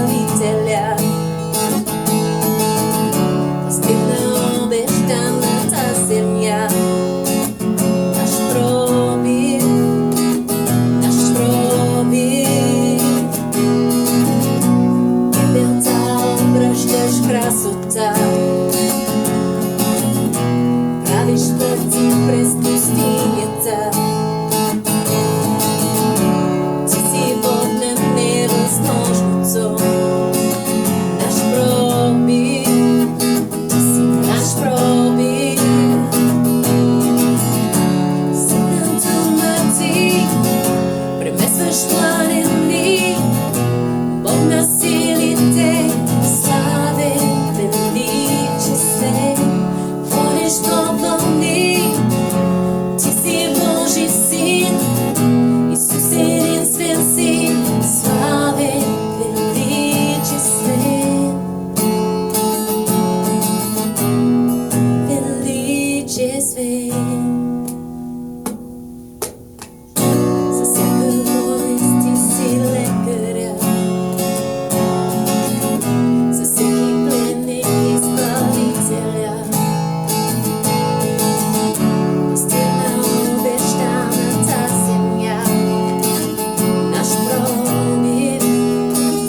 избавителя. Стигна обещаната земя. Наш пробив, наш пробив. Пепелца обръщаш красота. Правиш пъти през пустинята. Ти си Бог на невъзможното. Наш пробив, ти си наш пробив. Силен дума ти, премесваш планини. Бог на силите, славен, величествен. Водиш до вълни, ти си Божи син. Исус единствен си, славен, величествен. Величествен. За всяка болест ти си лекаря. За всеки пленник избавителя. Стигна обещаната земя. Наш пробив,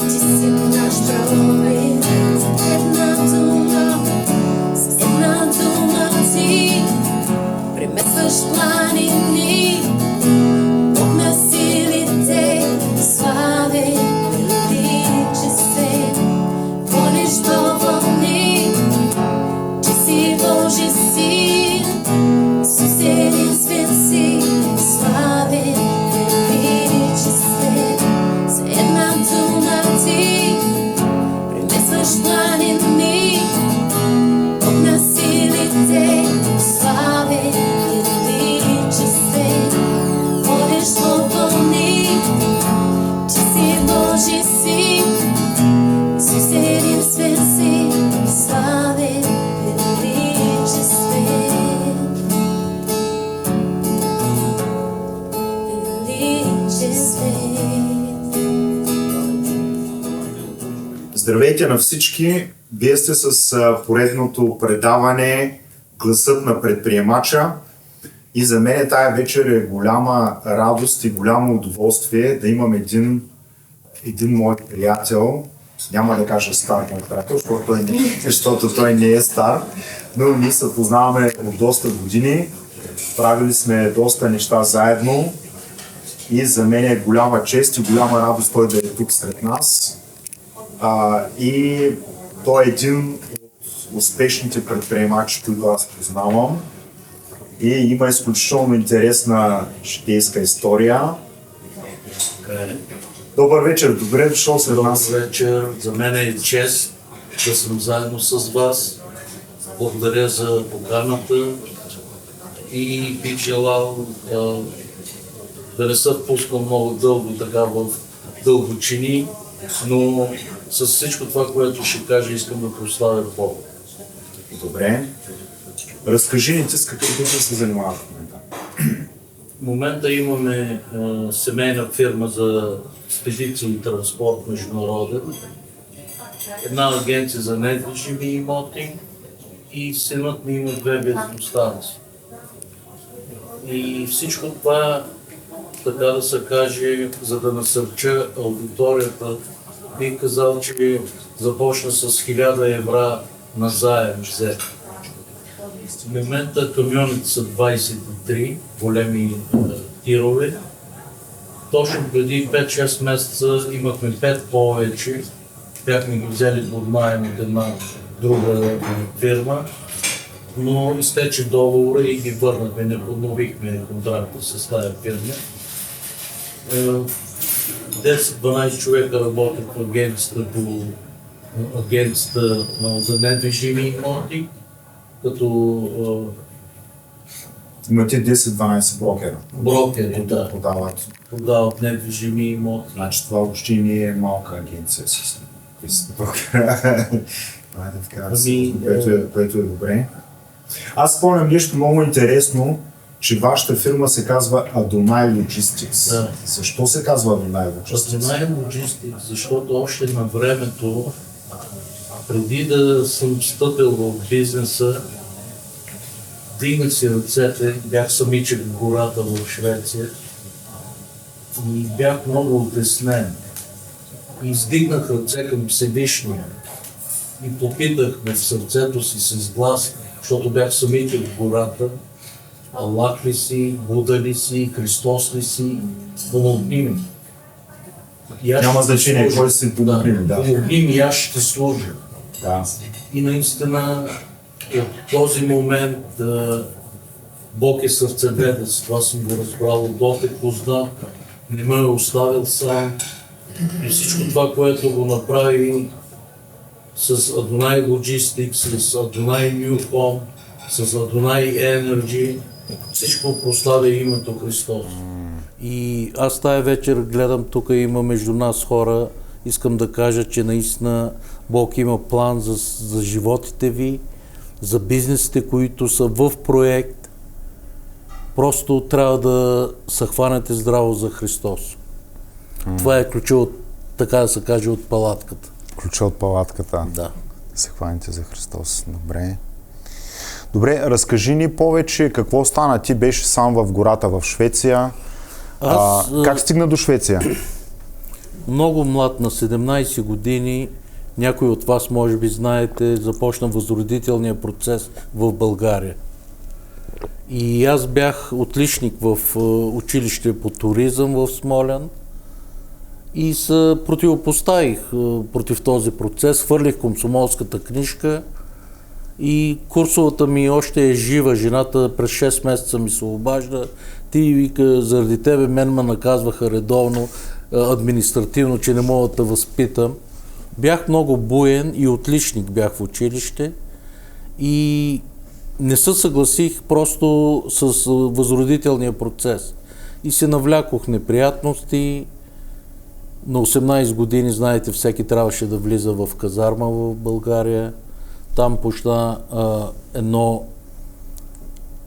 ти си наш пробив. С една дума ти преместваш планини. Бог на силите, славен, величествен. Водиш до вълни, ти си Божи син. Исус единствен си, славен, величествен. С една дума ти преместваш планини. Бог на силите, славен, величествен. Водиш до вълни, ти си Божи син. Исус единствен си, славен, величествен. Здравейте на всички! Вие сте с поредното предаване Гласът на предприемача и за мен тая вечер е голяма радост и голямо удоволствие да имам един мой приятел. Няма да кажа стар мой приятел, защото той не е стар, но ние се познаваме от доста години, правили сме доста неща заедно и за мен е голяма чест и голяма радост той да е тук сред нас. И той е един от успешните предприемачи, които аз познавам и има изключително интересна житейска история. Добър вечер, добре дошъл сред нас. Добър вечер, за мен е чест да съм заедно с вас. Благодаря за поканата и бих желал да не се впускам много дълго така в дълбочини, но с всичко това, което ще кажа, искам да прославя Бога. Добре. Разкажи ни ти с какви бизнес се занимаваш в момента. В момента имаме семейна фирма за спедиции и транспорт международен, една агенция за недвижими имоти и синът ми има 2 бензиностанции. И всичко това, така да се каже, за да насърча аудиторията, бих казал, че започна с 1000 евро на заем взет. В момента камионите са 23 големи тирове. Точно преди 5-6 месеца имахме 5 повече. Бяхме ги взели под наем от една друга фирма, но изтече договора и ги върнахме, не подновихме контракта с тази фирма. 10-12 човека работят в агенцията за недвижими имоти, като Имате 10-12 брокера. брокери, да, Продават. недвижими имоти. Значи това въобще не е малка агенция с 10 брокера. Което е добре. Аз спомням нещо много интересно. че вашата фирма се казва Adonai Logistics. Да. Защо се казва Adonai Logistics? Adonai Logistics, защото още на времето, преди да съм стъпил в бизнеса, дигнах си ръцете, бях самичък в гората в Швеция и бях много отеснен. И издигнах ръце към Всевишния и попитах в сърцето си с глас, защото бях самичък в гората: Аллах ли си, Буда ли си, Христос ли си, помогни ми. И аз Няма ще значение служа. кой си помогни ми, да. Помогни ми и аз ще служа. Да. И наистина от този момент Бог е сърцеведец. Това съм го разбрал от опит, познат, не ме е оставил сам. И всичко това, което го направи с Adonai Logistics, с Adonai New Home, с Adonai Energy, всичко прославя името Христос. И аз тая вечер гледам, тук има между нас хора, искам да кажа, че наистина Бог има план за животите ви, за бизнесите, които са в проект. Просто трябва да се хванете здраво за Христос. Това е ключа от, така да се каже, от палатката. Ключа от палатката. Да. Се хваните за Христос. Добре. Добре, разкажи ни повече какво стана. Ти беше сам в гората в Швеция. Как стигна до Швеция? Много млад, на 17 години, някой от вас може би знаете, започна възродителния процес в България. И аз бях отличник в училище по туризъм в Смолян и се противопоставих против този процес, хвърлих комсомолската книжка и курсовата ми още е жива. Жената през 6 месеца ми се обажда: ти, вика, заради тебе мен ме наказваха редовно, административно, че не мога да възпитам. Бях много буен и отличник бях в училище и не се съгласих просто с възродителния процес. И се навлякох неприятности. На 18 години, знаете, всеки трябваше да влиза в казарма в България. Там почна едно,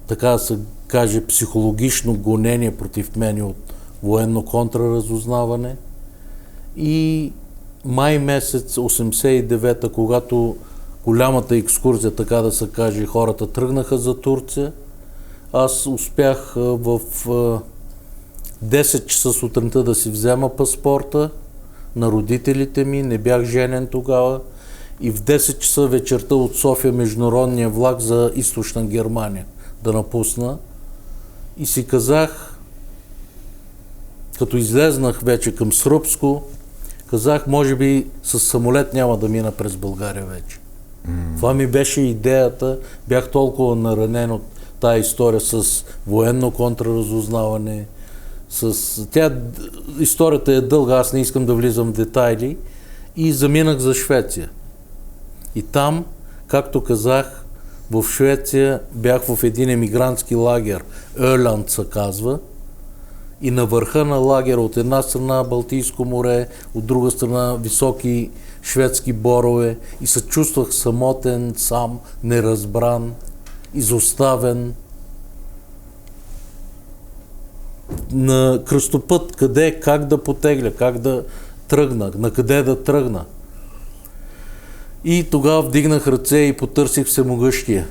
така да се каже, психологично гонение против мен от военно контраразузнаване. И май месец 89-та, когато голямата екскурзия, така да се каже, хората тръгнаха за Турция, аз успях в 10 часа сутринта да си взема паспорта на родителите ми, не бях женен тогава, и в 10 часа вечерта от София международния влак за източна Германия да напусна. И си казах, като излезнах вече към Сръбско, казах, може би с самолет няма да мина през България вече. Това ми беше идеята, бях толкова наранен от тая история с военно контраразузнаване. Историята е дълга, аз не искам да влизам в детайли, и заминах за Швеция. И там, както казах, в Швеция бях в един емигрантски лагер, Öland се казва, и на върха на лагера от една страна Балтийско море, от друга страна високи шведски борове, и се чувствах самотен, сам, неразбран, изоставен. На кръстопът, къде, как да потегля, как да тръгна, на къде да тръгна. И тогава вдигнах ръце и потърсих Всемогъщия.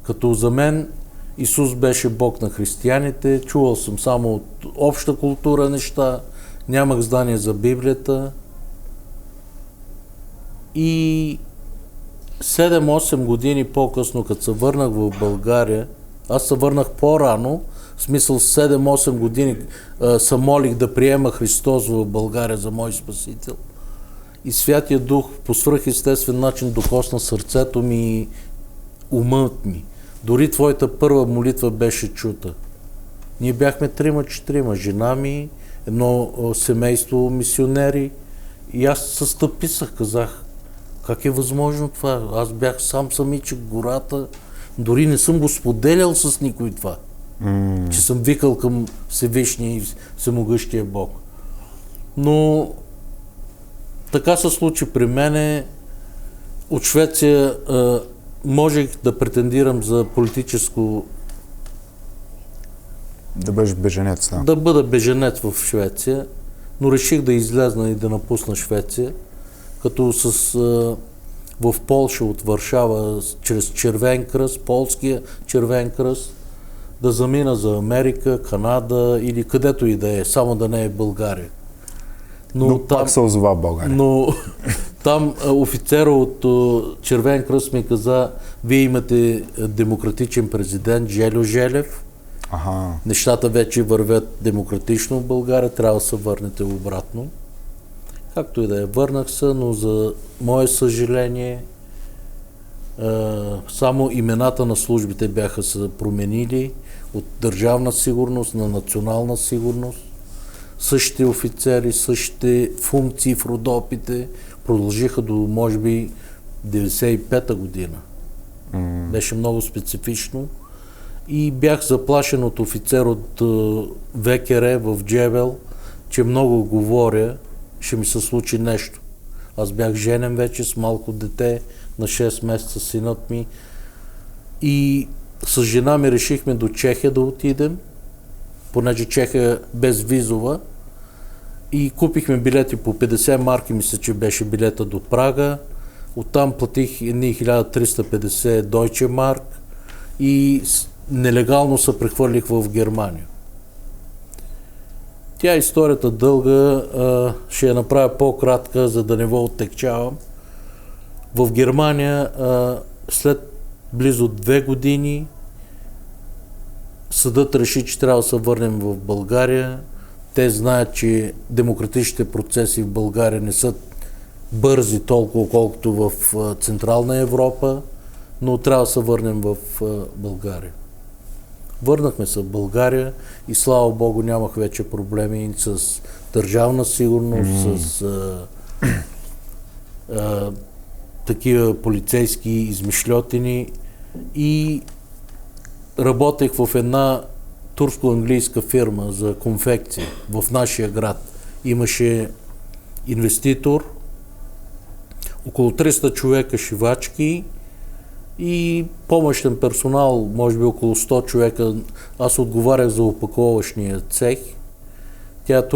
Като за мен Исус беше Бог на християните, чувал съм само от обща култура неща, нямах знание за Библията. И 7-8 години по-късно, като се върнах в България, аз се върнах по-рано, в смисъл 7-8 години се молих да приема Христос в България за мой Спасител. И Святия Дух по свръхестествен начин докосна сърцето ми и умът ми. Дори твоята първа молитва беше чута. Ние бяхме 3-4, жена ми, едно семейство мисионери, и аз се стъписах, казах, как е възможно това? Аз бях самичък в гората, дори не съм го споделял с никой това. Че съм викал към Всевишния и Всемогъщия Бог. Но така се случи при мене. От Швеция можех да претендирам за политическо Да бъдеш беженец, да. Да бъда беженец в Швеция, но реших да излезна и да напусна Швеция, като в Полша от Варшава чрез Червен кръст, полския Червен кръст, да замина за Америка, Канада или където и да е, само да не е България. Но пак се озова в България. Но там офицера от Червен кръст ми каза, вие имате демократичен президент Жельо Желев, нещата вече вървят демократично в България, трябва да се върнете обратно. Както и да е, върнах се, но за мое съжаление само имената на службите бяха се променили от държавна сигурност на национална сигурност. Същите офицери, същите функции в Родопите продължиха до, може би, 95-та година. Беше много специфично. И бях заплашен от офицер от ВКР в Джебел, че много говоря, ще ми се случи нещо. Аз бях женен вече с малко дете, на 6 месеца синът ми. И с жена ми решихме до Чехия да отидем, понеже Чехия безвизова. И купихме билети по 50 марки, мисля, че беше билета до Прага. Оттам платих едни 1350 Deutsche Mark и нелегално се прехвърлих в Германия. Тя историята дълга, ще я направя по-кратка, за да не го оттекчавам. В Германия след близо 2 години съдът реши, че трябва да се върнем в България. Те знаят, че демократичните процеси в България не са бързи толкова, колкото в Централна Европа, но трябва да се върнем в България. Върнахме се в България и слава Богу нямах вече проблеми с държавна сигурност, с такива полицейски измишльотини и работех в една турско-английска фирма за конфекция в нашия град. Имаше инвеститор, около 300 човека шивачки и помощен персонал, може би около 100 човека. Аз отговарях за опаковъчния цех. Тя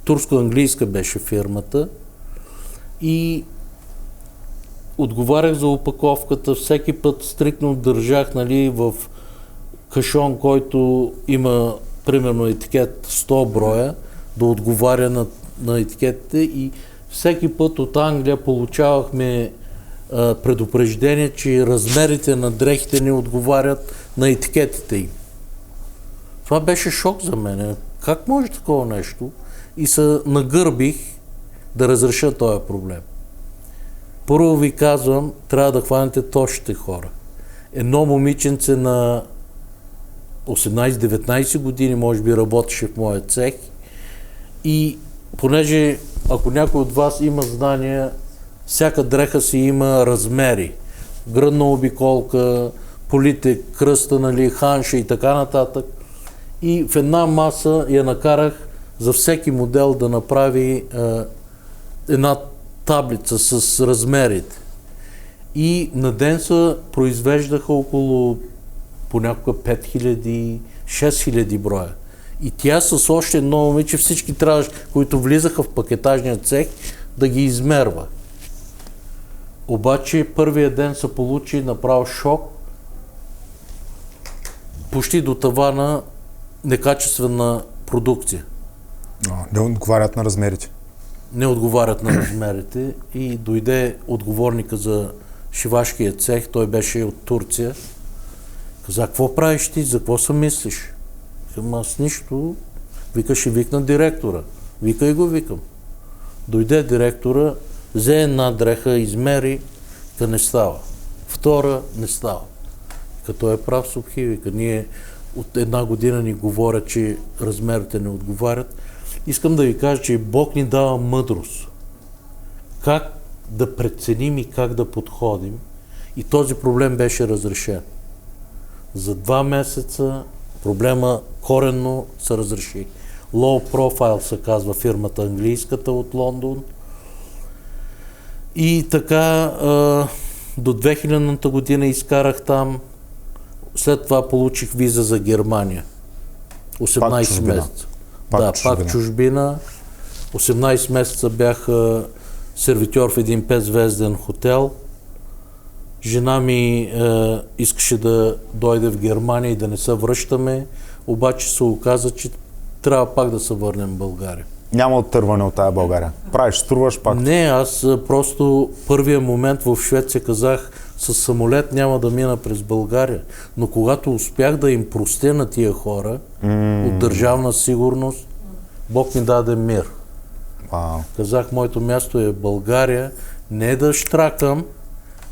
турско-английска беше фирмата и отговарях за опаковката. Всеки път стрикно държах, нали, в кашон, който има примерно етикет 100 броя, да отговаря на етикетите и всеки път от Англия получавахме предупреждение, че размерите на дрехите не отговарят на етикетите им. Това беше шок за мен. Как може такова нещо? И се нагърбих да разреша този проблем. Първо ви казвам, трябва да хванете точните хора. Едно момиченце на 18-19 години, може би, работеше в моя цех и понеже, ако някой от вас има знания, всяка дреха си има размери. Гръдна обиколка, полите, кръста, нали, ханша и така нататък. И в една маса я накарах за всеки модел да направи една таблица с размерите. И на ден се произвеждаха около понякога 5000-6000 броя. И тя с още едно момиче, всички трябваше, които влизаха в пакетажния цех, да ги измерва. Обаче първия ден се получи направо шок, почти до тавана некачествена продукция. Не отговарят на размерите. Не отговарят на размерите и дойде отговорника за шивашкия цех, той беше от Турция. Каза, какво правиш ти, за какво се мислиш? Казам, аз нищо. Вика, ще викна директора. Вика и го викам. Дойде директора, взе една дреха, измери, ка не става. Втора не става. Като е прав Субхи, вика, ние от една година ни говорят, че размерите не отговарят. Искам да ви кажа, че Бог ни дава мъдрост. Как да преценим и как да подходим. И този проблем беше разрешен. За 2 месеца проблема коренно се разреши. Low Profile се казва фирмата английската от Лондон. И така до 2000-та година изкарах там. След това получих виза за Германия. 18 чужбина. месеца. Пак чужбина. Пак чужбина. 18 месеца бях сервитьор в един 5-звезден хотел. Жена ми искаше да дойде в Германия и да не се връщаме, обаче се оказа, че трябва пак да се върнем в България. Няма оттърване от тая България. Правиш, струваш пак. Не, аз просто първия момент в Швеция казах, с самолет няма да мина през България. Но когато успях да им простя на тия хора от Държавна сигурност, Бог ми даде мир. Вау. Казах, моето място е България, не да щракам,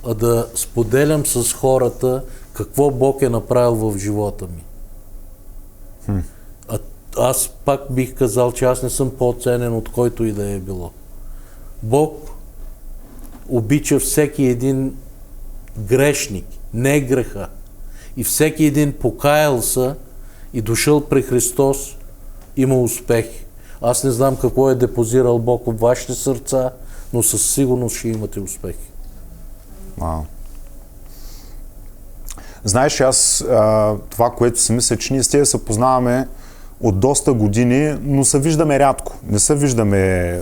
а да споделям с хората какво Бог е направил в живота ми. Аз пак бих казал, че аз не съм по-ценен от който и да е било. Бог обича всеки един грешник, не греха. И всеки един покаял се и дошъл при Христос, има успех. Аз не знам какво е депозирал Бог в вашите сърца, но със сигурност ще имате успех. Вау. Знаеш, аз това, което си мисля, че ние с тебе се познаваме от доста години, но се виждаме рядко. Не се виждаме...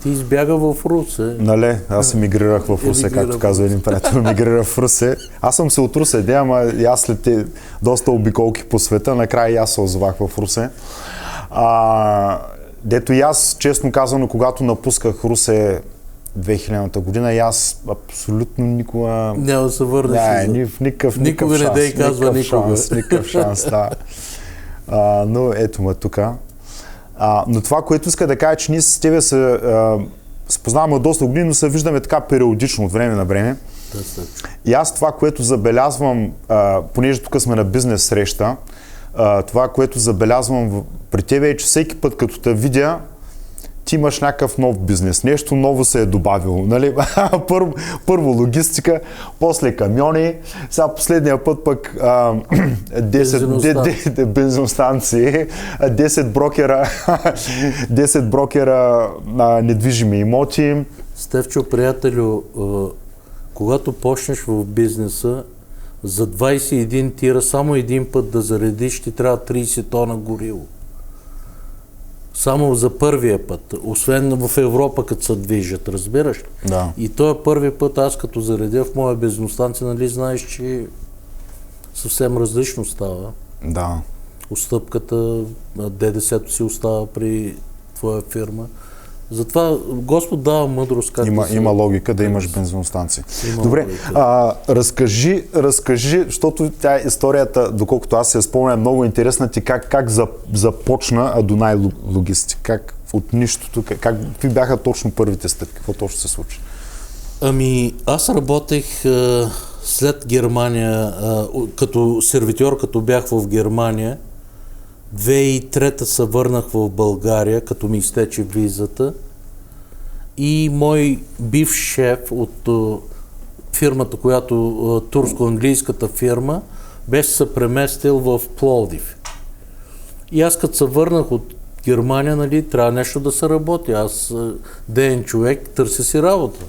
Ти избяга в Русе. Нали? Аз емигрирах в Русе, както казва един приятел, емигрира в Русе. Аз съм се от Русе, ама и аз след доста обиколки по света, накрая и аз се озовах в Русе. Дето и аз, честно казано, когато напусках Русе 2000-та година, и аз абсолютно никога... Няма да се върнеш. Никакъв Никога не дей казва никога. Никакъв шанс, да. Но ето ме тук. Но това, което иска да кажа, че ние с тебе се познаваме от доста години, но се виждаме така периодично от време на време. И аз това, което забелязвам, понеже тук сме на бизнес среща, това, което забелязвам при тебе е, че всеки път, като те видя, ти имаш някакъв нов бизнес, нещо ново се е добавило. Нали? Първо логистика, после камиони, сега последния път пък 10 бензиностанции, 10 брокера на недвижими имоти. Стефчо, приятелю, когато почнеш в бизнеса, за 21 тира само един път да заредиш, ти трябва 30 тона гориво. Само за първия път, освен в Европа, като се движат, разбираш? Да. И този първи път, аз като заредя в моя бензиностанция, нали знаеш, че съвсем различно става. Да. Отстъпката, ДДС-то си остава при твоя фирма. Затова Господ дава мъдрост. Има логика да имаш бензиностанция. Добре, разкажи, защото тя историята, доколкото аз се спомня, е много интересна ти как започна Адонай Логистик, как от нищото, какви бяха точно първите стъпки, какво точно се случи? Ами, аз работех след Германия, като сервитьор, като бях в Германия. 2003 се върнах в България, като ми изтече визата, и мой бивш шеф от фирмата, която турско-английската фирма, беше се преместил в Пловдив. И аз като се върнах от Германия, нали, трябва нещо да се работи. Аз деен човек, търся си работа.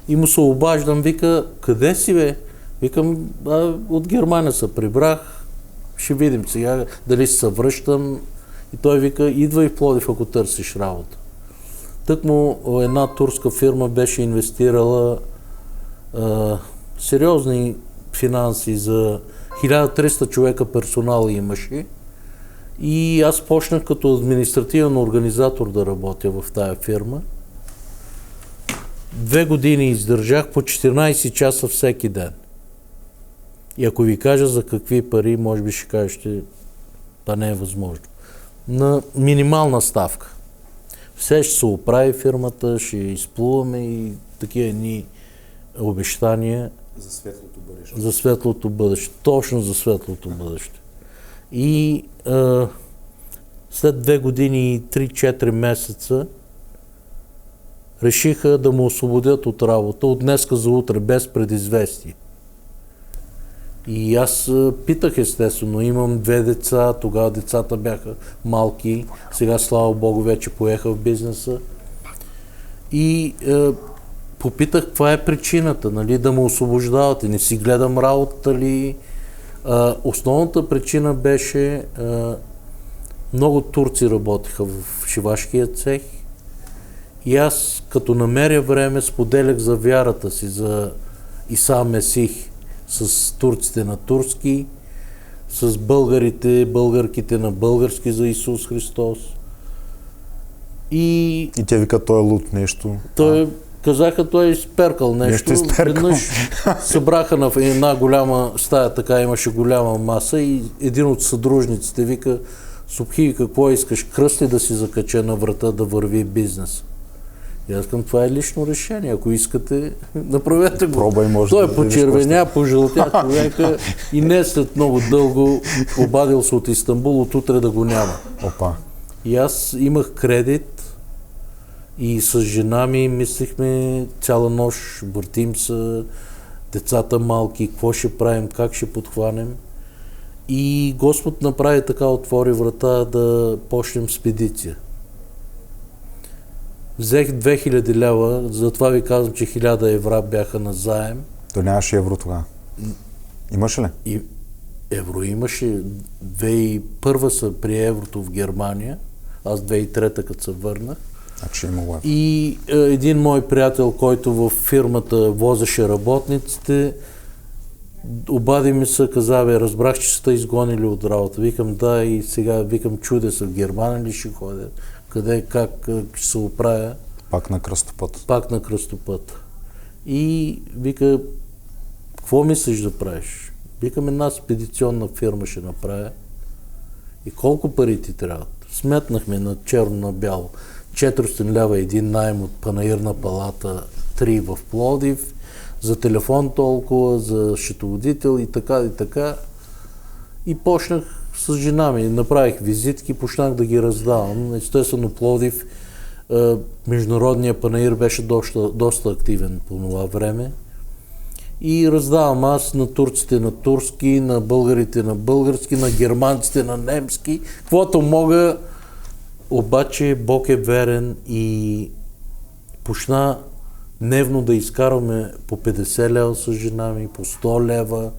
И му се обаждам, вика, къде си бе? Викам, от Германия се прибрах. Ще видим сега дали се връщам. И той вика, идвай в Пловдив, ако търсиш работа. Тъкмо една турска фирма беше инвестирала сериозни финанси, за 1300 човека персонал имаше. И аз почнах като административен организатор да работя в тая фирма. 2 години издържах по 14 часа всеки ден. И ако ви кажа за какви пари, може би ще кажете, това не е възможно. На минимална ставка. Все ще се оправи фирмата, ще изплуваме и такива едни обещания. За светлото бъдеще. За светлото бъдеще. Точно за светлото бъдеще. И след 2 години и 3-4 месеца решиха да му освободят от работа от днеска за утре, без предизвестие. И аз питах, естествено, имам 2 деца, тогава децата бяха малки, сега слава Богу вече поеха в бизнеса. И попитах каква е причината, нали, да му освобождавате, не си гледам работата ли. Основната причина беше много турци работеха в шивашкия цех и аз като намеря време споделях за вярата си, за Иса Месих с турците на турски, с българките на български за Исус Христос. И те викат, той е луд нещо. Казаха, той е изперкал нещо. Веднъж събраха на една голяма стая, така имаше голяма маса и един от съдружниците вика, Субхи, какво искаш, кръсти да си закача на врата да върви бизнес. И аз към, това е лично решение. Ако искате, направете го. Пробай, може той да почервеня, пожълтя човека и не след много дълго обадил се от Истанбул, от утре да го няма. Опа. И аз имах кредит и с жена ми мислихме цяла нощ, въртим се, децата малки, какво ще правим, как ще подхванем. И Господ направи така, отвори врата да почнем спедиция. Взех 2000 лева, затова ви казвам, че 1000 евра бяха на заем. То нямаше евро тогава. Имаше ли? И евро имаше. 2001 са при еврото в Германия. Аз 2003 като се върнах. Значи имало. И един мой приятел, който в фирмата возеше работниците, обади ми се, каза, разбрах, че сте изгонили от работа. Викам, да, и сега викам, чудя се, в Германия ли ще ходя? Къде, как ще се оправя? Пак на кръстопът. Пак на кръстопът. И вика, какво мислиш да правиш? Викам, една спедиционна фирма ще направя. И колко пари ти трябват? Сметнахме на черно на бяло. 400 лева един найем от панаирна палата, 3 в Пловдив, за телефон толкова, за счетоводител и така и така. И почнах с жена ми, направих визитки, почнах да ги раздавам. Естествено Пловдив, международният панаир беше доста активен по това време. И раздавам аз на турците на турски, на българите на български, на германците на немски, каквото мога. Обаче Бог е верен и почна дневно да изкарваме по 50 лева с жена ми, по 100 лева,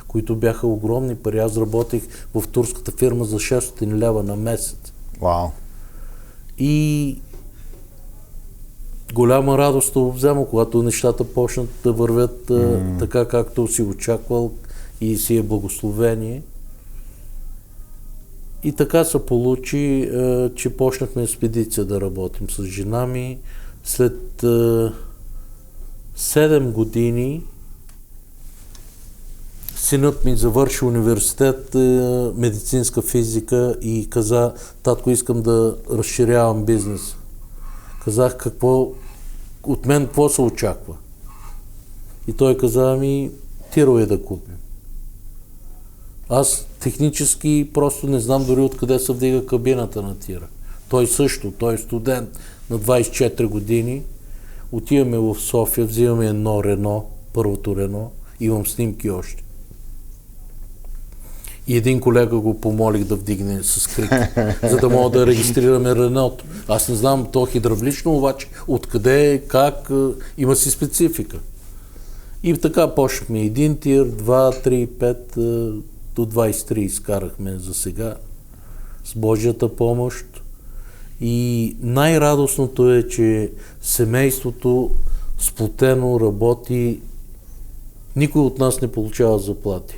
които бяха огромни пари. Аз работих в турската фирма за 600 лева на месец. Вау! И голяма радост да взема, когато нещата почнат да вървят така, както си очаквал и си е благословение. И така се получи, че почнахме експедиция да работим с жена ми. След 7 години синът ми завърши университет, медицинска физика и каза, татко, искам да разширявам бизнес. Казах, от мен какво се очаква? И той каза, тирове да купим. Аз технически просто не знам дори откъде се вдига кабината на тира. Той също, той е студент на 24 години. Отиваме в София, взимаме едно Рено, първото Рено, имам снимки още. И един колега го помолих да вдигне с крик, за да мога да регистрираме Реното. Аз не знам то хидравлично, обаче откъде, как, има си специфика. И така почнахме един тир, 2, 3, 5, до 23 изкарахме за сега с Божията помощ. И най-радостното е, че семейството сплотено работи, никой от нас не получава заплати.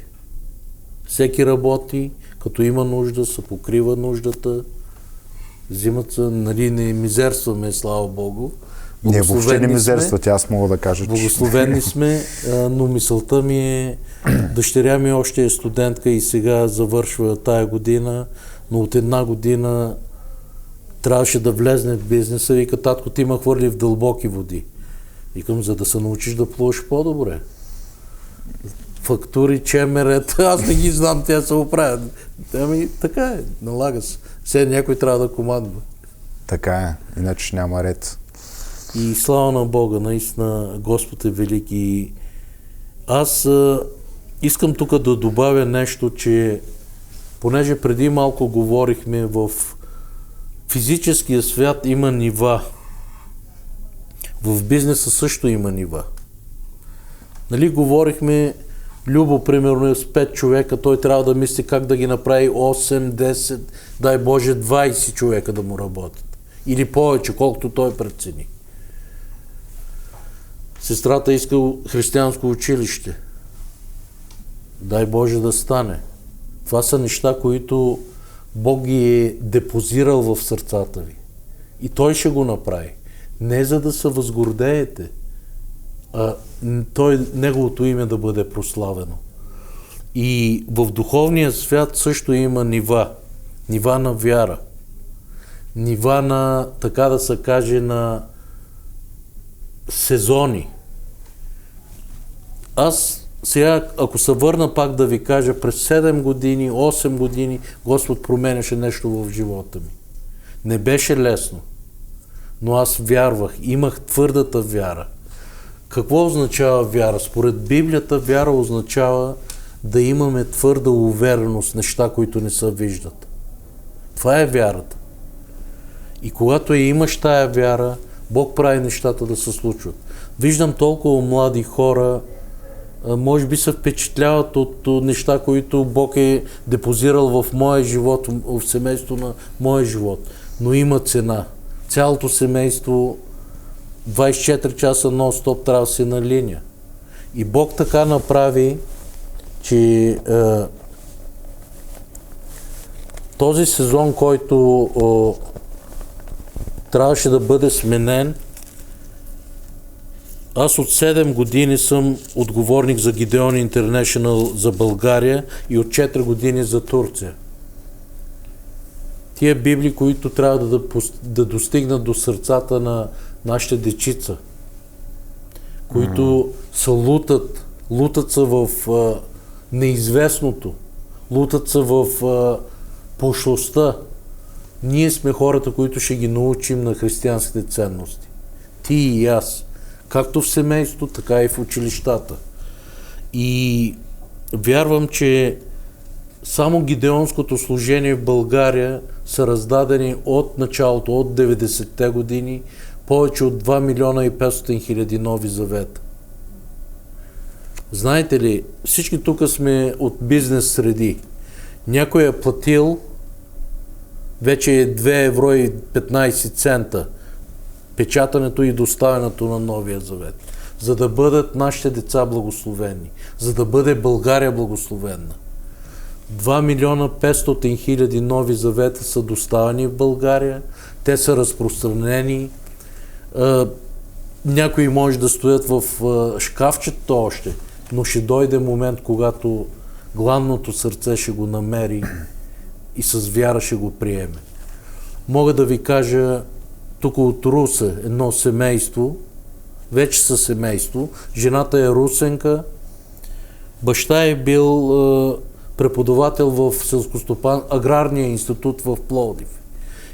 Всеки работи, като има нужда, се покрива нуждата, взимат се, не мизерстваме, слава Богу. Не, въобще не мизерствате, аз мога да кажа, че... Благословени сме, но мисълта ми е, дъщеря ми още е студентка и сега завършва тая година, но от една година трябваше да влезне в бизнеса. Вика, татко, ти ме хвърли в дълбоки води. Викам, за да се научиш да плуваш по-добре. Фактури, чемерет, аз не ги знам, тя се оправят. Така е, налага се. Сега някой трябва да командва. Така е, иначе няма ред. И слава на Бога, наистина Господ е велик. И аз искам тук да добавя нещо, че понеже преди малко говорихме, в физическия свят има нива. В бизнеса също има нива. Нали, говорихме, Любо, примерно, е с 5 човека, той трябва да мисли как да ги направи 8, 10, дай Боже, 20 човека да му работят. Или повече, колкото той прецени. Сестрата иска християнско училище. Дай Боже да стане. Това са неща, които Бог ги е депозирал в сърцата ви. И Той ще го направи. Не за да се възгордеете, а Неговото име да бъде прославено. И в духовния свят също има нива. Нива на вяра. Нива на, така да се каже, на сезони. Аз сега, ако се върна пак да ви кажа, през 7 години, 8 години, Господ променяше нещо в живота ми. Не беше лесно, но аз вярвах, имах твърдата вяра. Какво означава вяра? Според Библията вяра означава да имаме твърда увереност в неща, които не се виждат. Това е вярата. И когато имаш тая вяра, Бог прави нещата да се случват. Виждам толкова млади хора, може би се впечатляват от неща, които Бог е депозирал в моя живот, в семейството на моя живот. Но има цена. Цялото семейство 24 часа нон-стоп трябва да си на линия. И Бог така направи, че този сезон, който трябваше да бъде сменен, аз от 7 години съм отговорник за Gideon International за България и от 4 години за Турция. Тия Библии, които трябва да достигнат до сърцата на нашите дечица, които са лутат са в неизвестното, лутат са в пошлостта. Ние сме хората, които ще ги научим на християнските ценности. Ти и аз. Както в семейството, така и в училищата. И вярвам, че само гидеонското служение в България са раздадени от началото, от 90-те години, повече от 2 милиона и 500 хиляди нови завета. Знаете ли, всички тук сме от бизнес среди. Някой е платил, вече е 2 евро и 15 цента печатането и доставянето на Новия завет, за да бъдат нашите деца благословени, за да бъде България благословена. 2 милиона 500 хиляди нови завета са доставени в България, те са разпространени, някои може да стоят в шкафчето още, но ще дойде момент, когато гладното сърце ще го намери и с вяра ще го приеме. Мога да ви кажа, тук от Русе едно семейство, вече са семейство, жената е русенка, баща е бил преподавател в Аграрния институт в Пловдив.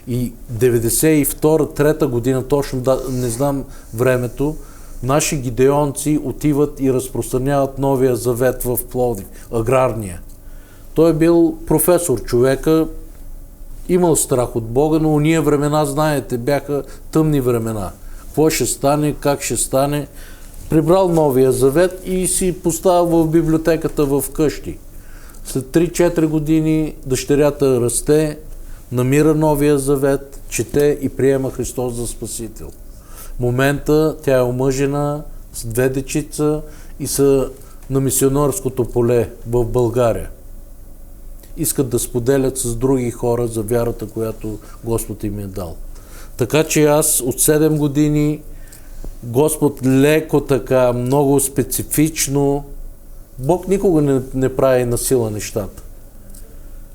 И 92-3 година, точно не знам времето, наши гидеонци отиват и разпространяват Новия завет в Пловдив, Аграрния. Той е бил професор, човека, имал страх от Бога, но уния времена, знаете, бяха тъмни времена. Какво ще стане, как ще стане. Прибрал Новия завет и си поставил в библиотеката в къщи. След 3-4 години дъщерята расте, намира Новия завет, чете и приема Христос за Спасител. В момента тя е омъжена с 2 дечица и са на мисионерското поле в България. Искат да споделят с други хора за вярата, която Господ им е дал. Така че аз от 7 години Господ леко така, много специфично, Бог никога не прави на сила нещата.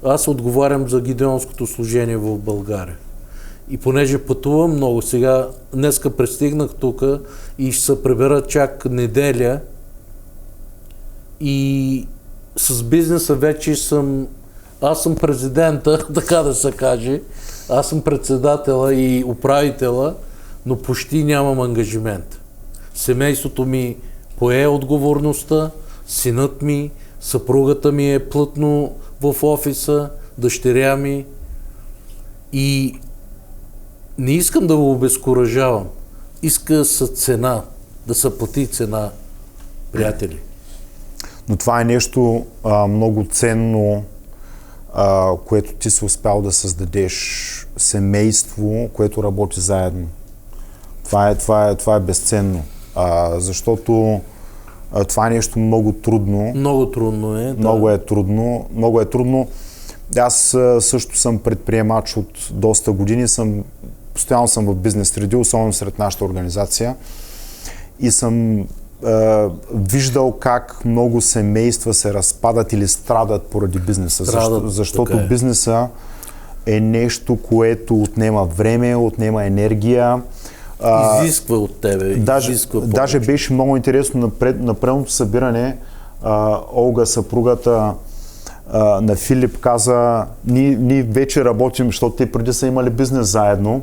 Аз отговарям за гидеонското служение в България. И понеже пътувам много, сега, днеска пристигнах тук и ще се прибера чак неделя и с бизнеса вече аз съм президента, така да се каже, аз съм председателя и управителя, но почти нямам ангажимент. Семейството ми пое отговорността, синът ми, съпругата ми е плътно в офиса, дъщеря ми и не искам да го обезкуражавам. Иска с цена, да се плати цена, приятели. но това е нещо много ценно, което ти си успял да създадеш семейство, което работи заедно. Това е безценно, защото това е нещо много трудно. Много трудно е. Да. Много е трудно. Аз също съм предприемач от доста години, постоянно съм в бизнес среди, особено сред нашата организация, и съм виждал как много семейства се разпадат или страдат поради бизнеса. Защото бизнеса е нещо, което отнема време, отнема енергия. Изисква от тебе. Даже беше много интересно на предното събиране. Олга, съпругата на Филип, каза: ние вече работим, защото те преди са имали бизнес заедно,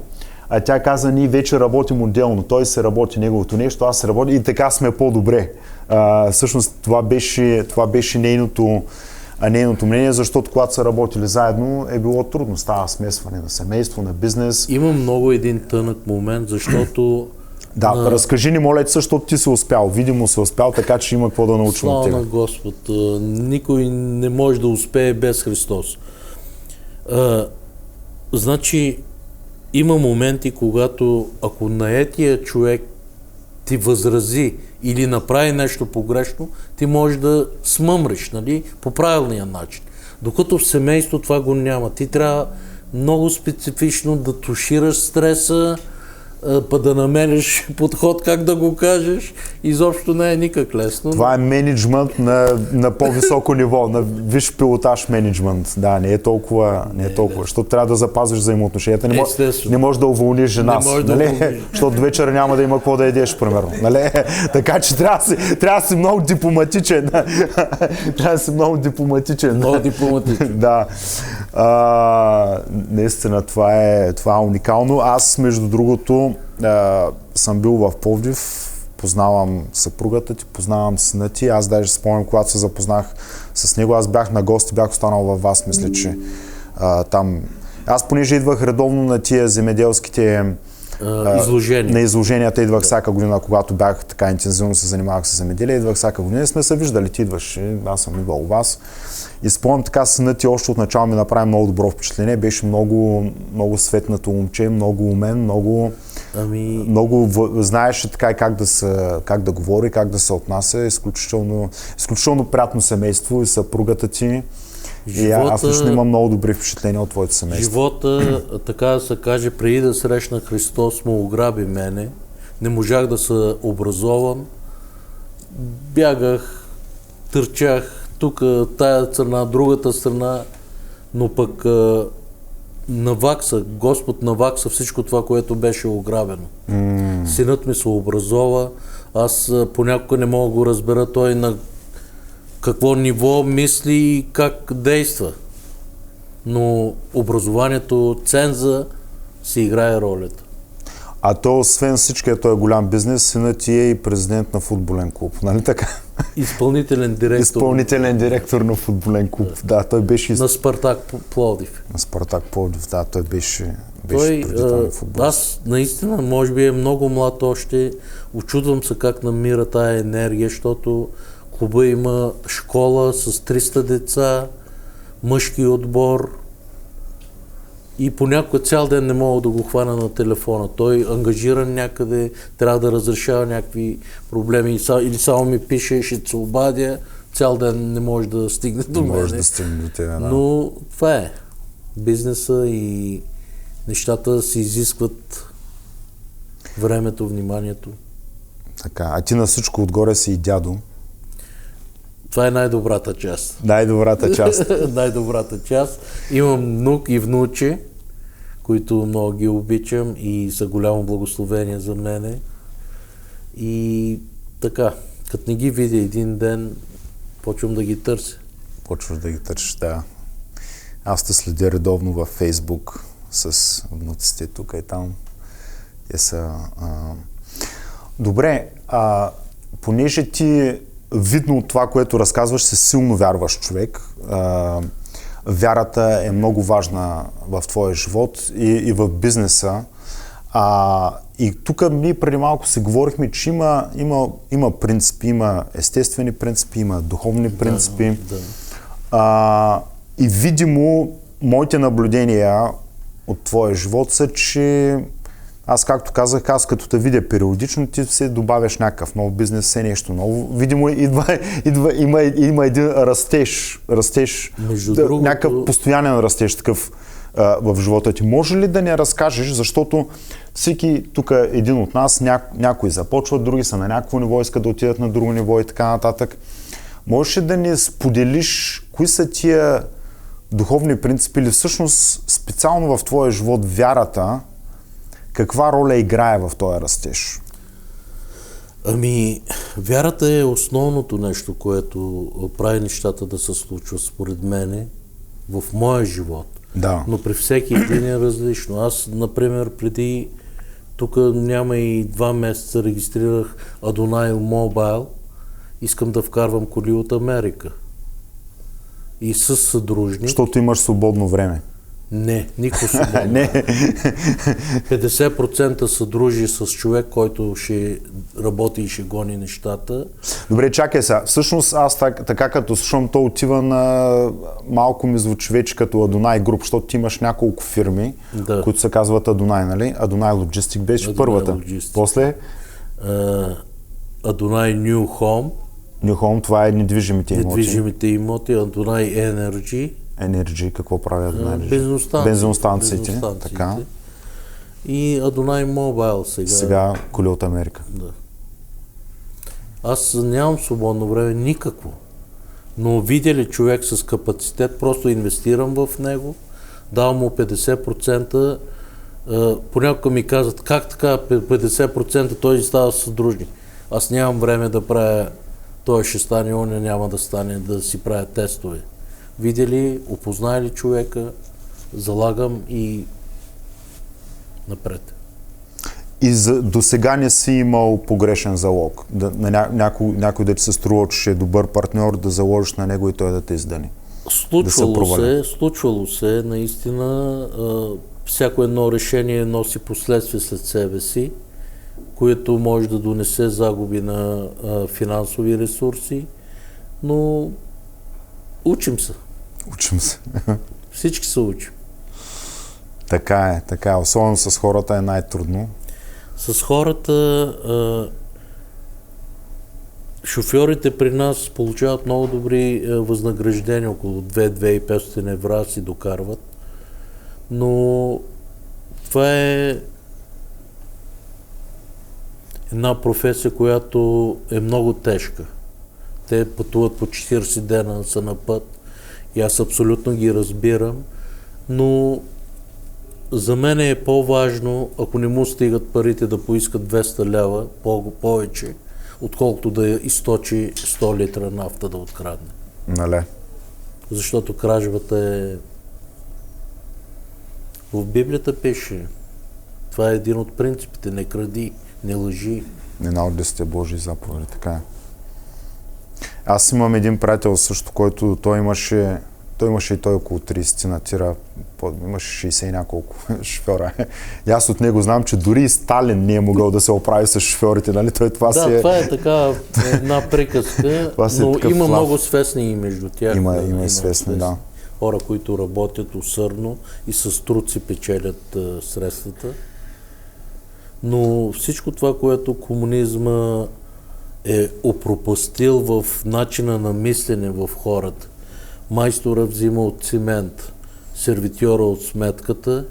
а тя каза: ние вече работим отделно. Той се работи неговото нещо, аз се работя и така сме по-добре. Всъщност това беше нейното мнение, защото когато са работили заедно е било трудно. Става смесване на семейство, на бизнес. Има много един тънък момент, защото... Да, разкажи ни, моля, защото ти си успял. Видимо си успял, така че има какво да научим от Слава тебе. на Господ. Никой не може да успее без Христос. Значи, има моменти, когато ако наетия човек ти възрази или направи нещо погрешно, ти можеш да смъмриш, нали, по правилния начин. Докато в семейство това го няма. Ти трябва много специфично да тушираш стреса, па да намериш подход, как да го кажеш. Изобщо не е никак лесно. Това е мениджмънт на по-високо ниво, на висш пилотаж мениджмънт. Да, не е толкова, защото трябва да запазиш взаимоотношенията. Не можеш да уволниш жена си, нали? Защото вечер няма да има какво да едеш, примерно. Нали? Така че трябва да си много дипломатичен. Трябва да си много дипломатичен. Много дипломатичен. Да. Наистина, това е уникално. Аз, между другото, съм бил в Пловдив, познавам съпругата ти, познавам сина ти. Аз даже спомням, когато се запознах с него, аз бях на гости, бях останал във вас, мисля, че там... Аз понеже идвах редовно на тия земеделските на изложенията, идвах всяка година, когато бях така интензивно се занимавах с земеделие, идвах всяка година и сме се виждали, ти идваш, аз съм идвал у вас. И спомням така, синът ти още от начало ми направи много добро впечатление, беше много светнато момче, много умен, много знаеше така и как да говори, как да се отнася, изключително приятно семейство и съпругата ти. И аз лично имам много добри впечатления от твоето семейство. Живота, така да се каже, преди да срещна Христос, му ограби мене. Не можах да се образовам. Бягах, търчах тук, тая страна, другата страна, но пък Господ навакса всичко това, което беше ограбено. Синът ми се образова, аз понякога не мога да го разбера той на какво ниво мисли и как действа. Но образованието, ценза си играе ролята. А то, освен всичкия този голям бизнес, синът ти е и президент на футболен клуб, нали така? Изпълнителен директор. Изпълнителен директор на футболен клуб, да, той беше... На Спартак Пловдив. На Спартак Пловдив, да, той беше предител футбол. Аз наистина, може би е много млад още, очудвам се как намира тая енергия, защото клуба има школа с 300 деца, мъжки отбор и понякога цял ден не мога да го хвана на телефона. Той ангажиран някъде, трябва да разрешава някакви проблеми или само ми пише, ще се обадя, цял ден не може да стигне до мен. Не може да стигне до тебе, да. Но това е. Бизнеса и нещата се изискват времето, вниманието. Така, а ти на всичко отгоре си и дядо. Това е най-добрата част. Най-добрата част. Най-добрата част. Имам внук и внуче, които много ги обичам и са голямо благословение за мене. И така, като не ги видя един ден, почвам да ги търся. Почваш да ги търсиш, да. Аз те следя редовно във Фейсбук с внуците тук и там. Те са... Добре, понеже ти видно от това, което разказваш, си силно вярваш човек. Вярата е много важна в твоя живот и в бизнеса. И тук ние преди малко си говорихме, че има принципи, има естествени принципи, има духовни принципи. И видимо, моите наблюдения от твоя живот са, че аз, както казах, като те видя периодично, ти се добавяш някакъв нов бизнес, все нещо ново. Видимо, има един растеж, някакъв постоянен растеж такъв в живота ти. Може ли да не разкажеш, защото всеки тук един от нас, някои започват, други са на някакво ниво, искат да отидат на друго ниво и така нататък. Можеш ли да ни споделиш кои са тия духовни принципи или всъщност специално в твоя живот вярата, каква роля играе в този растеж? Вярата е основното нещо, което прави нещата да се случват според мене в моя живот. Да. Но при всеки един е различно. Аз, например, преди тук няма и 2 месеца регистрирах Adonai Mobile. Искам да вкарвам коли от Америка. И с съдружник. Защото имаш свободно време. Не, никакво свободно. Не. 50% съдружи с човек, който ще работи и ще гони нещата. Добре, чакай сега. Всъщност аз така като слушам, то отива на малко ми звучи вече като Adonai Group, защото ти имаш няколко фирми, които се казват Adonai, нали? Adonai Logistic беше Adonai първата. Logistic. После? Adonai New Home. New Home, това е недвижимите имоти. Недвижимите имоти, Adonai Energy. Energy, какво прави Adonai? Бензиностанциите. Така. И Adonai Mobile сега. Сега коли от Америка. Да. Аз нямам свободно време никакво. Но видя ли човек с капацитет, просто инвестирам в него, давам му 50%. Понякога ми казват, как така 50% той става съдружник. Аз нямам време да правя, той ще стане, он няма да стане, да си правя тестове. Видя ли, опознае ли човека, залагам и напред. И до сега не си имал погрешен залог? Някой да ти се струва, че ще е добър партньор, да заложиш на него и той да те издани? Случвало се, наистина, всяко едно решение носи последствия след себе си, което може да донесе загуби на финансови ресурси, но учим се. Всички се учим. Така е. Особено с хората е най-трудно. С хората шофьорите при нас получават много добри възнаграждения, около 2-2500 евро си докарват, но това е една професия, която е много тежка. Те пътуват по 40 дена са на път и аз абсолютно ги разбирам, но за мен е по-важно, ако не му стигат парите, да поискат 200 лева повече, отколкото да източи 100 литра нафта да открадне. Нали? Защото кражбата е... В Библията пише, това е един от принципите, не кради, не лъжи. Една от 10 Божии заповеди, така е. Аз имам един приятел също, който той имаше и той около 30 на тира, имаше 60 и няколко шофьора. И аз от него знам, че дори и Сталин не е могъл да се оправи с шофьорите, нали? Това е така една приказка, но има много свестни и между тях. Има и свестни, да. Хора, които работят усърдно и с труд си печелят средствата. Но всичко това, което комунизма е опропастил в начина на мислене в хората, майстора взима от цимент, сервитьора от сметката,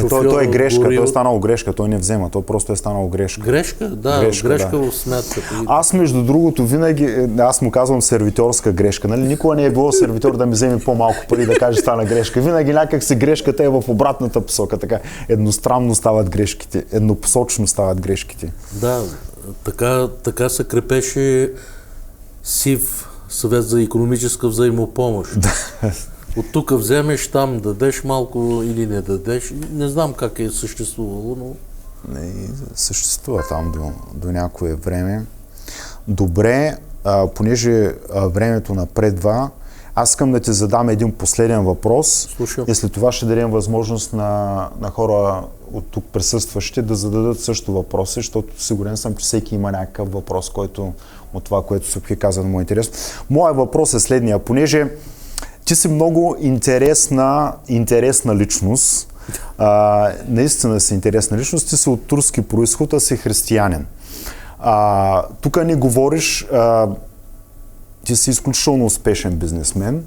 той е грешка, той е станал грешка, той не взема, той просто е станал грешка. Грешка? Да, грешка в сметката. Аз между другото винаги, аз му казвам сервитьорска грешка, нали? Никога не е било сервитьор да ми вземе по-малко пари да каже стана грешка. Винаги някак си грешката е в обратната посока, така едностранно стават грешките, еднопосочно стават грешките. Да, така се крепеше СИВ, Съвет за икономическа взаимопомощ. От тук вземеш, там дадеш малко или не дадеш. Не знам как е съществувало, но... Съществува там до някое време. Добре, понеже времето напредва, аз искам да ти задам един последен въпрос. Слушам. И след това ще дадем възможност на хора от тук присъстващите да зададат също въпроси, защото сигурен съм, че всеки има някакъв въпрос, който от това, което Субхи каза, му е интересно. Моят въпрос е следния, понеже ти си много интересна личност, наистина си интересна личност, ти си от турски произход, а си християнин. Тук не говориш, ти си изключително успешен бизнесмен,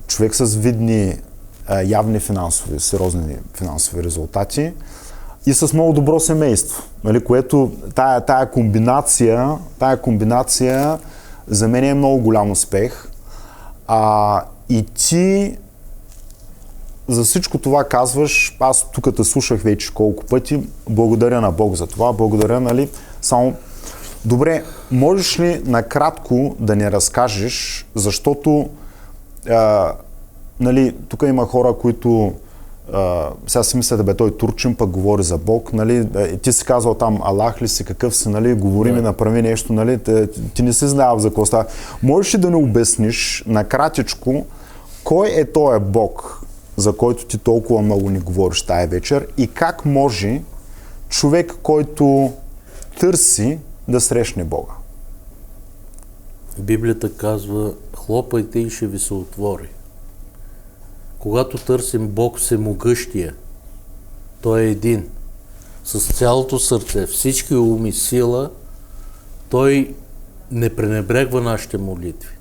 човек с видни, явни финансови, сериозни финансови резултати и с много добро семейство, нали, което тая комбинация за мен е много голям успех. И ти за всичко това казваш, аз тук те слушах вече колко пъти, благодаря на Бог за това, благодаря, нали, само... Добре, можеш ли накратко да ни разкажеш, защото нали, тук има хора, които сега си мислят, бе, той турчин, пък говори за Бог, нали, ти си казал там Аллах ли си, какъв си, нали, говори ми, направи нещо, нали, ти не си знаел за какво става. Можеш ли да ни обясниш накратичко, кой е този Бог, за който ти толкова много ни говориш тая вечер и как може човек, който търси, да срещне Бога? Библията казва, хлопайте и ще ви се отвори. Когато търсим Бог всемогъщия, Той е един. С цялото сърце, всички уми, сила, Той не пренебрегва нашите молитви.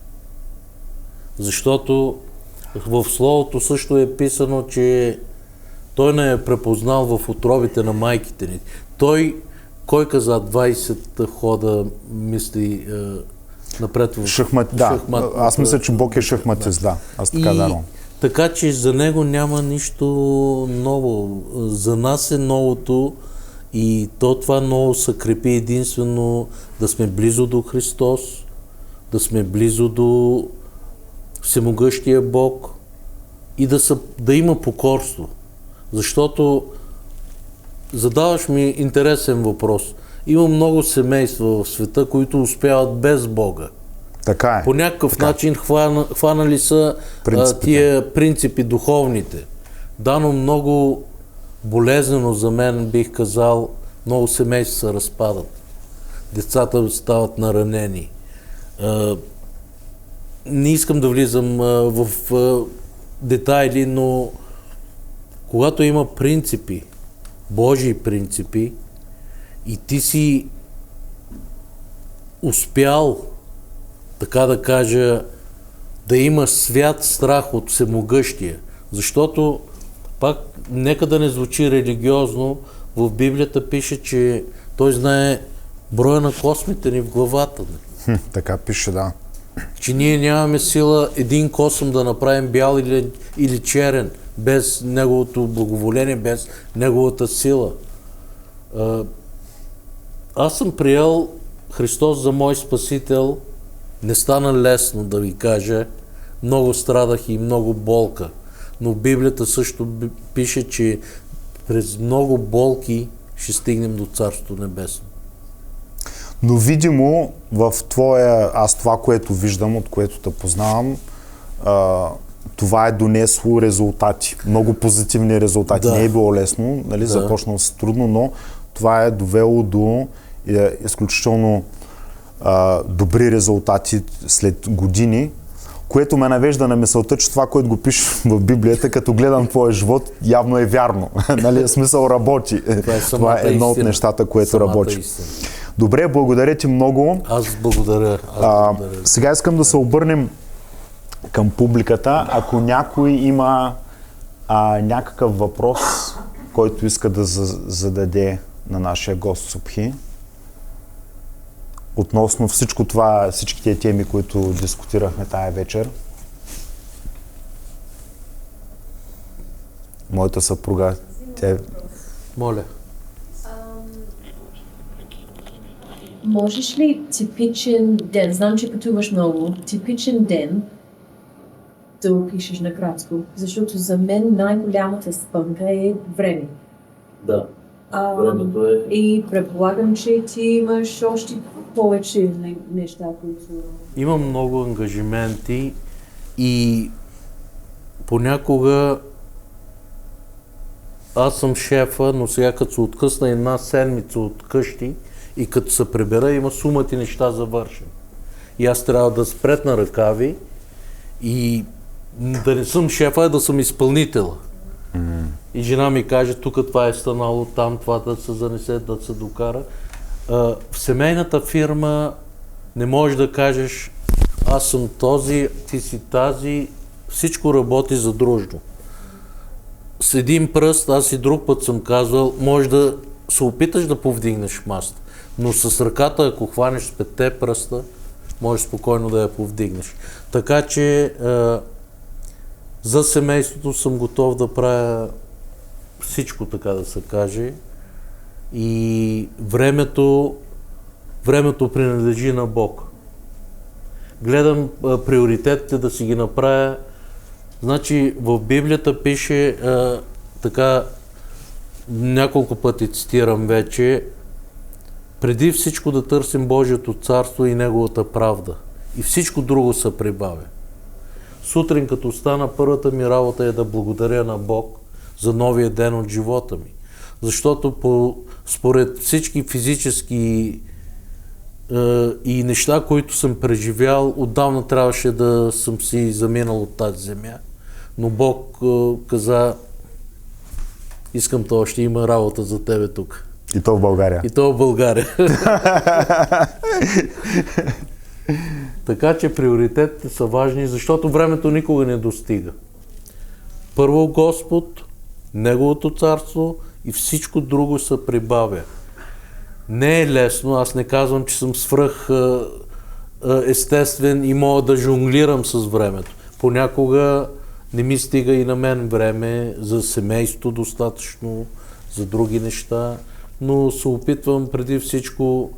Защото в Словото също е писано, че Той не е препознал в утробите на майките ни. Кой каза 20 хода мисли напред в шахмат? Да, аз мисля, че Бог е шахматист, да. Аз така вярвам. Така че за него няма нищо ново. За нас е новото и това ново се крепи единствено да сме близо до Христос, да сме близо до всемогъщия Бог и да има покорство. Защото задаваш ми интересен въпрос. Има много семейства в света, които успяват без Бога. Така е. По някакъв начин хванали са тия принципи духовните. Дано много болезнено за мен, бих казал, много семейства се разпадат. Децата стават наранени. Не искам да влизам в детайли, но когато има принципи, Божии принципи, и ти си успял, така да кажа, да имаш свят страх от всемогъщия. Защото, пак, нека да не звучи религиозно, в Библията пише, че Той знае броя на космите ни в главата. Така пише, да. Че ние нямаме сила един косъм да направим бял или черен, без Неговото благоволение, без Неговата сила. Аз съм приел Христос за мой Спасител. Не стана лесно, да ви кажа. Много страдах и много болка. Но Библията също пише, че през много болки ще стигнем до Царството Небесно. Но видимо в аз това, което виждам, от което те познавам, това е донесло резултати. Много позитивни резултати. Да. Не е било лесно, нали? Да. Започнало с трудно, но това е довело до изключително добри резултати след години, което ме навежда на мисълта, че това, което го пише в Библията, като гледам твоя живот, явно е вярно. Нали? Смисъл работи. Това е едно от нещата, което работи. Истина. Добре, благодаря ти много. Аз благодаря. Сега искам да се обърнем към публиката. Ако някой има някакъв въпрос, който иска да зададе на нашия гост Субхи, относно всичко това, всички тези теми, които дискутирахме тая вечер. Моята съпруга, Моля. Можеш ли типичен ден, знам, че пътуваш много, типичен ден да опишеш накратко? Защото за мен най-голямата спънка е време. Да. Времето е... И предполагам, че ти имаш още повече неща, които... Имам много ангажименти и понякога аз съм шефа, но сега като се откъсна една седмица от къщи и като се прибера, има сумати неща за вършен. И аз трябва да спретна ръкави и да не съм шефа, а да съм изпълнител. И жена ми каже, тук това е станало, там това да се занесе, да се докара. В семейната фирма не можеш да кажеш, аз съм този, ти си тази, всичко работи задружно. С един пръст, аз и друг път съм казвал, може да се опиташ да повдигнеш масата, но с ръката, ако хванеш с 5 пръста, можеш спокойно да я повдигнеш. Така че за семейството съм готов да правя всичко, така да се каже. И времето принадлежи на Бог. Гледам приоритетите да си ги направя. Значи в Библията пише така, няколко пъти цитирам вече, преди всичко да търсим Божието царство и Неговата правда. И всичко друго се прибавя. Сутрин като стана, първата ми работа е да благодаря на Бог за новия ден от живота ми. Защото според всички физически и неща, които съм преживял, отдавна трябваше да съм си заминал от тази земя. Но Бог каза, искам това, ще има работа за тебе тук. И то в България. И то в България. Така че приоритетите са важни, защото времето никога не достига. Първо Господ, Неговото царство и всичко друго се прибавя. Не е лесно, аз не казвам, че съм свръх естествен и мога да жонглирам с времето. Понякога не ми стига и на мен време за семейство достатъчно, за други неща, но се опитвам преди всичко.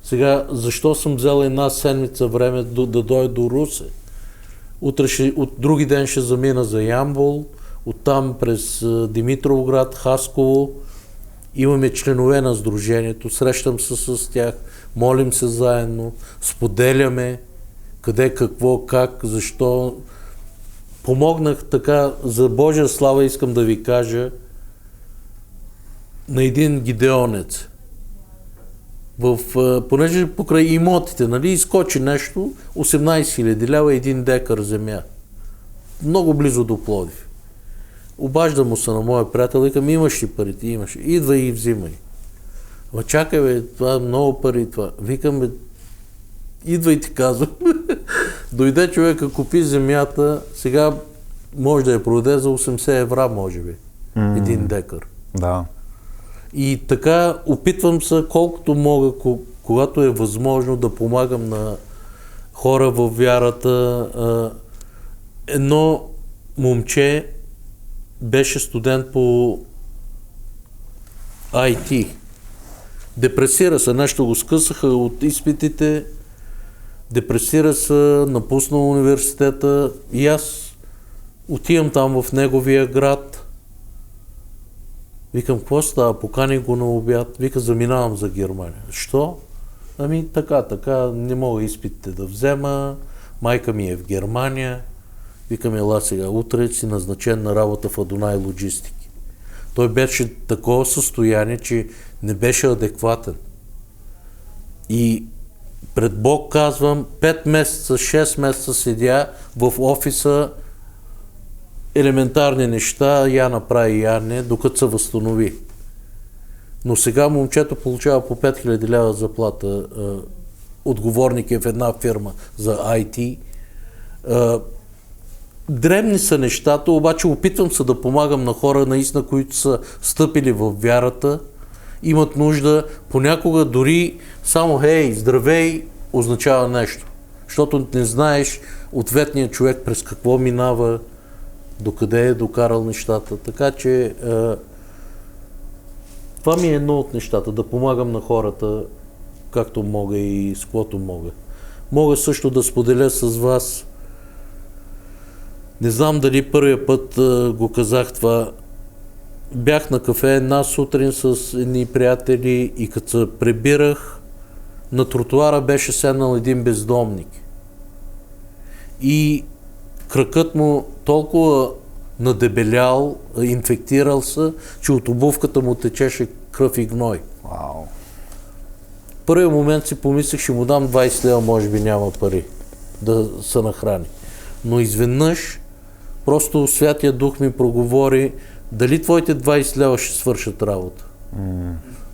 Сега, защо съм взел една седмица време да дойда до Русе? От други ден ще замина за Ямбол, оттам през Димитровград, Хасково. Имаме членове на сдружението, срещам се с тях, молим се заедно, споделяме къде, какво, как, защо. Помогнах така, за Божия слава искам да ви кажа, на един гидеонец. Понеже покрай имотите, нали, изкочи нещо, 18 000 лева, 1 декар земя. Много близо до Пловдив. Обаждам му се на моя приятел, викам, имаш ли парите? Имаш. Идвай и взимай. Ама чакай, бе, това е много пари, това. Викам, бе, идвай, ти казвам. Дойде човека, купи земята, сега може да я продаде за 80 евра, може би. 1 декар. Да. И така опитвам се колкото мога, когато е възможно, да помагам на хора във вярата. Едно момче беше студент по IT. Депресира се, нещо го скъсаха от изпитите, депресира се, напусна университета и аз отивам там в неговия град. Викам, какво става? Покани го на обяд. Вика, заминавам за Германия. Що? Ами така, не мога изпитите да взема. Майка ми е в Германия. Викам, ела сега, утре си назначен на работа в Адонай Логистики. Той беше в такова състояние, че не беше адекватен. И пред Бог казвам, 5 месеца, 6 месеца седя в офиса, елементарни неща, я направи, я не, докато се възстанови. Но сега момчето получава по 5000 лева заплата. Отговорник е в една фирма за IT. Дребни са нещата, обаче опитвам се да помагам на хора наистина, които са стъпили в вярата, имат нужда, понякога дори само хей, здравей означава нещо. Защото не знаеш ответният човек през какво минава, докъде е докарал нещата. Така че това ми е едно от нещата, да помагам на хората както мога и с каквото мога. Мога също да споделя с вас, не знам дали първия път го казах това, бях на кафе една сутрин с едни приятели и като се прибирах, на тротуара беше седнал един бездомник. И кракът му толкова надебелял, инфектирал се, че от обувката му течеше кръв и гной. Вау. Първият момент си помислих, ще му дам 20 лева, може би няма пари да се нахрани. Но изведнъж просто Святия Дух ми проговори дали твоите 20 лева ще свършат работа.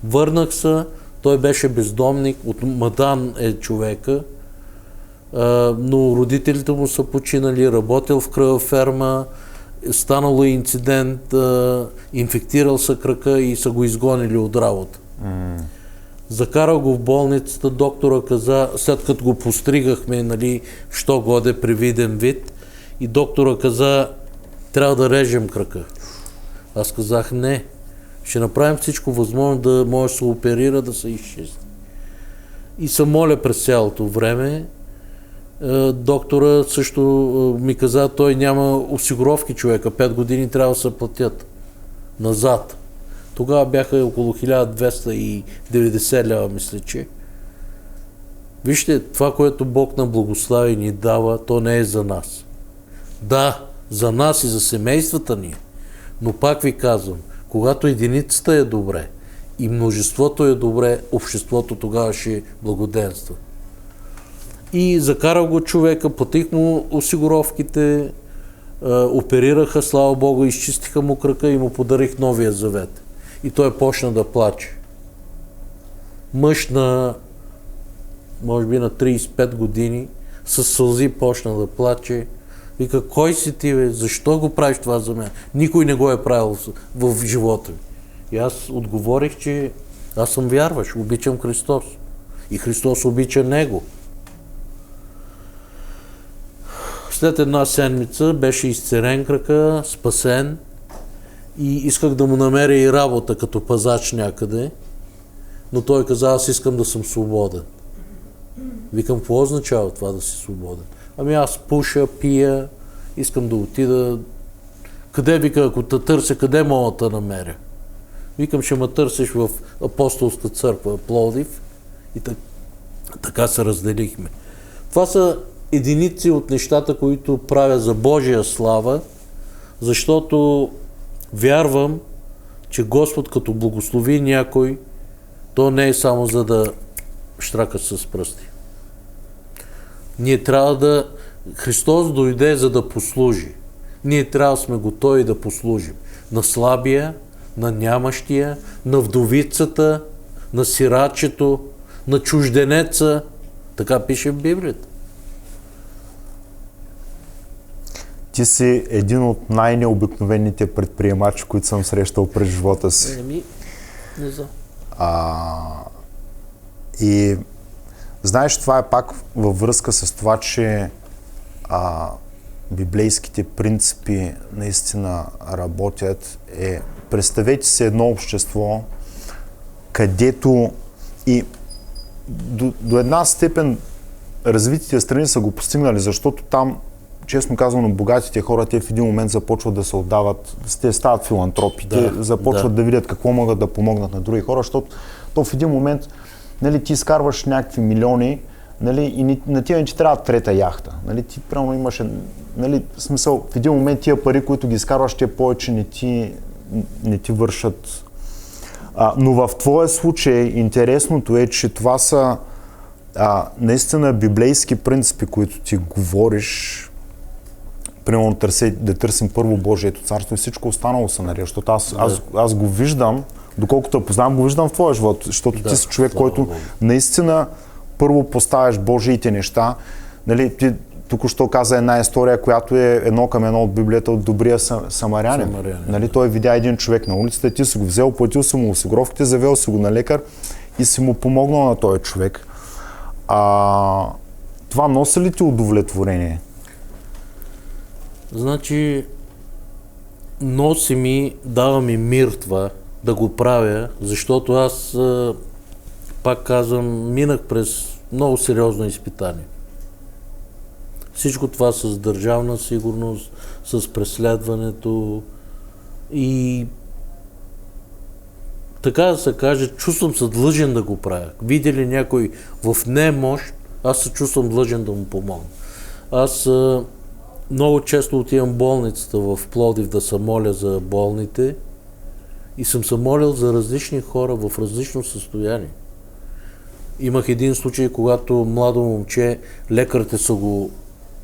Върнах се, той беше бездомник, от Мадан е човека, но родителите му са починали, работил в кръвоферма, станало инцидент, инфектирал са крака и са го изгонили от работа. Закарал го в болницата, доктора каза, след като го постригахме, нали, що годе при виден вид, и доктора каза, трябва да режем крака. Аз казах, не, ще направим всичко възможно да може да се оперира, да се изчисти. И се моля през цялото време. Доктора също ми каза, той няма осигуровки човека, 5 години трябва да се платят назад. Тогава бяха около 1290 лева, мисля, че. Вижте, това, което Бог на благослави ни дава, то не е за нас. Да, за нас и за семействата ни. Но пак ви казвам, когато единицата е добре и множеството е добре, обществото тогава ще благоденства. И закарал го човека, платих му осигуровките, оперираха, слава Богу, изчистиха му крака и му подарих Новия Завет. И той почна да плаче. Мъж на, може би на 35 години, с сълзи почна да плаче. Вика, кой си ти, бе? Защо го правиш това за мен? Никой не го е правил в живота ми. И аз отговорих, че аз съм вярващ, обичам Христос. И Христос обича Него. След една седмица беше изцерен крака, спасен и исках да му намеря и работа като пазач някъде, но той каза, аз искам да съм свободен. Викам, какво означава това да си свободен? Ами аз пуша, пия, искам да отида. Къде, вика, ако те търся, къде мога да намеря? Викам, ще ме търсиш в Апостолска църква, Пловдив. И така се разделихме. Това са единици от нещата, които правя за Божия слава, защото вярвам, че Господ като благослови някой, то не е само за да щрака с пръсти. Ние трябва да... Христос дойде за да послужи. Ние трябва да сме готови да послужим. На слабия, на нямащия, на вдовицата, на сирачето, на чужденеца. Така пише в Библията. Ти си един от най-необикновените предприемачи, които съм срещал през живота си. Не знам. И знаеш, това е пак във връзка с това, че библейските принципи наистина работят. Представете си едно общество, където и до една степен развитите страни са го постигнали, защото там, честно казано, богатите хора, те в един момент започват да се отдават, те стават филантропи, те започват да видят какво могат да помогнат на други хора, защото то в един момент, нали, ти изкарваш някакви милиони, нали, и на тия не ти трябва трета яхта. Нали, ти прямо имаш, нали, смисъл, в един момент тия пари, които ги изкарваш, те повече не ти вършат. Но в твоя случай интересното е, че това са наистина библейски принципи, които ти говориш. Примерно да търсим първо Божието царство и всичко останало се наред, защото аз го виждам, доколкото я познавам, го виждам в твоя живот, защото ти си човек, който наистина първо поставяш Божиите неща. Нали, ти току-що каза една история, която е едно към едно от Библията от добрия самарянин. Нали, той видя един човек на улицата, ти си го взел, платил си му осигуровките, завел си го на лекар и си му помогнал на този човек. Това носи ли ти удовлетворение? Значи, носи ми, дава ми мир това да го правя, защото аз, пак казвам, минах през много сериозно изпитание. Всичко това с държавна сигурност, с преследването и така да се каже, чувствам се длъжен да го правя. Видя ли някой в немощ, аз се чувствам длъжен да му помогна. Аз много често отивам в болницата в Пловдив да се моля за болните и съм се молил за различни хора в различно състояние. Имах един случай, когато младо момче, лекарите са го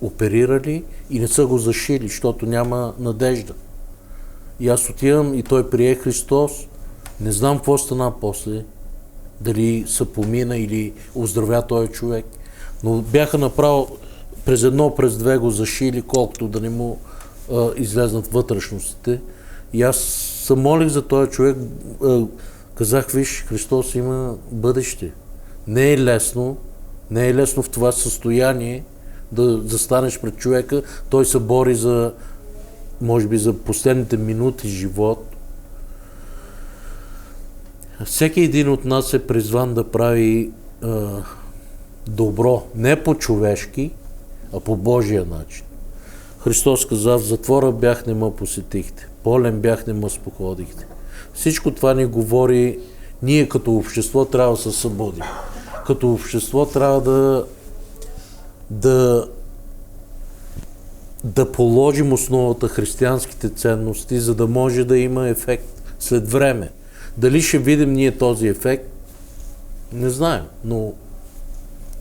оперирали и не са го зашили, защото няма надежда. И аз отивам и той прие Христос. Не знам какво стана после, дали се помина или оздравя този човек. Но бяха направо през едно, през две го зашили, колкото да не му излезнат вътрешностите. И аз се молих за този човек, казах, виж, Христос има бъдеще. Не е лесно в това състояние да застанеш пред човека, той се бори за, може би, за последните минути живот. Всеки един от нас е призван да прави добро, не по-човешки, а по Божия начин. Христос каза, в затвора бях, не ме посетихте, болен бях, не ме споходихте. Всичко това ни говори, ние като общество трябва да се събудим. Като общество трябва да положим основата християнските ценности, за да може да има ефект след време. Дали ще видим ние този ефект, не знаем, но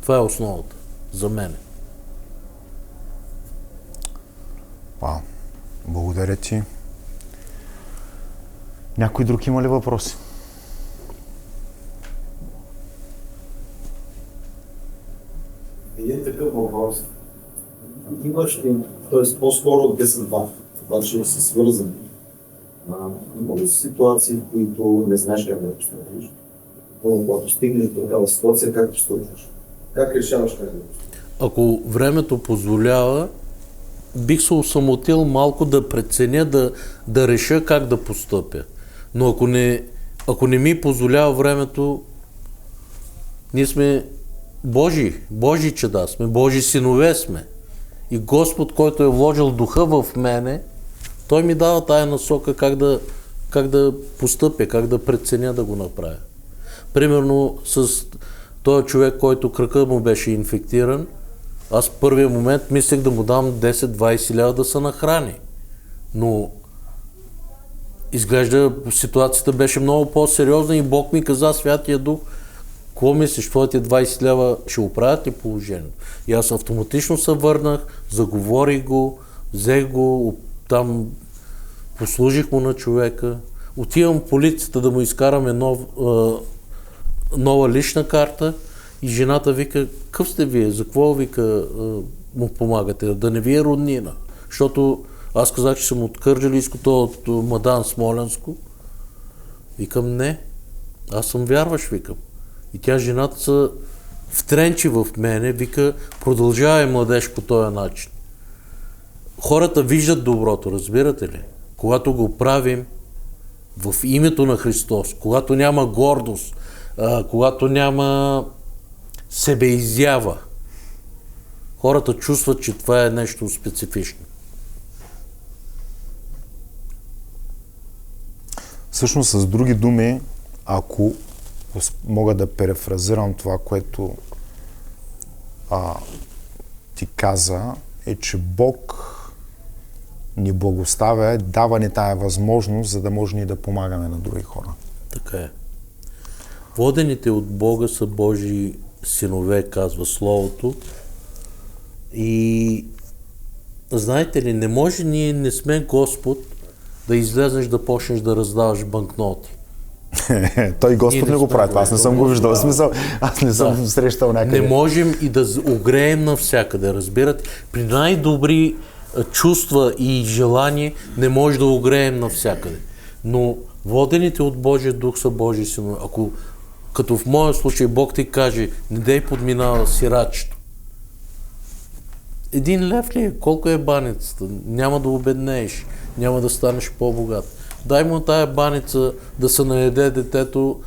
това е основата за мен. Вау, благодаря ти. Някой друг има ли въпроси? Един такъв въпрос. Имаш ли, т.е. по-скоро от 10 обаче си свързани. Има ли ситуации, в които не знаеш как да постъпиш? Когато стигнеш до такава ситуация, как постъпваш? Как решаваш как да постъпиш? Ако времето позволява, бих се осамотил малко да преценя, да реша как да постъпя. Но ако не ми позволява времето, ние сме Божи чеда сме, Божи синове сме. И Господ, който е вложил духа в мене, Той ми дава тая насока как да постъпя, как да преценя да го направя. Примерно с този човек, който кръка му беше инфектиран, аз в първия момент мислех да му дам 10-20 лева да се нахрани. Но изглежда ситуацията беше много по-сериозна и Бог ми каза, Святия Дух, какво мислиш, твоите 20 лева ще оправят ли положението? И аз автоматично се върнах, заговорих го, взех го, там послужих му на човека. Отивам в полицията да му изкараме нова лична карта и жената вика, къв сте вие, за какво вика му помагате, да не ви е роднина? Защото аз казах, че съм от Кърджалийското, от Мадан Смолянско. Викам, не, аз съм вярваш, викам. И тя, жената, се втренчи в мене, вика, продължавай, младеж, по този начин. Хората виждат доброто, разбирате ли? Когато го правим в името на Христос, когато няма гордост, когато няма себеизява, хората чувстват, че това е нещо специфично. Всъщност, с други думи, ако мога да перефразирам това, което ти каза, е, че Бог ни благославя, дава ни тая възможност, за да може ни да помагаме на други хора. Така е. Водените от Бога са Божии синове, казва Словото. И знаете ли, не може, ние не сме Господ да излезнеш да почнеш да раздаваш банкноти. Той Господ не го прави, аз не съм го виждал. В смисъл, аз не съм срещал някъде. Не можем и да огреем навсякъде, разбирате? При най-добри чувства и желания не може да огреем навсякъде. Но водените от Божия дух са Божи синове. Ако като в моя случай Бог ти каже, не дей подминава сирачето. 1 лев ли е? Колко е баницата? Няма да обеднееш, няма да станеш по-богат. Дай му тая баница да се наеде детето,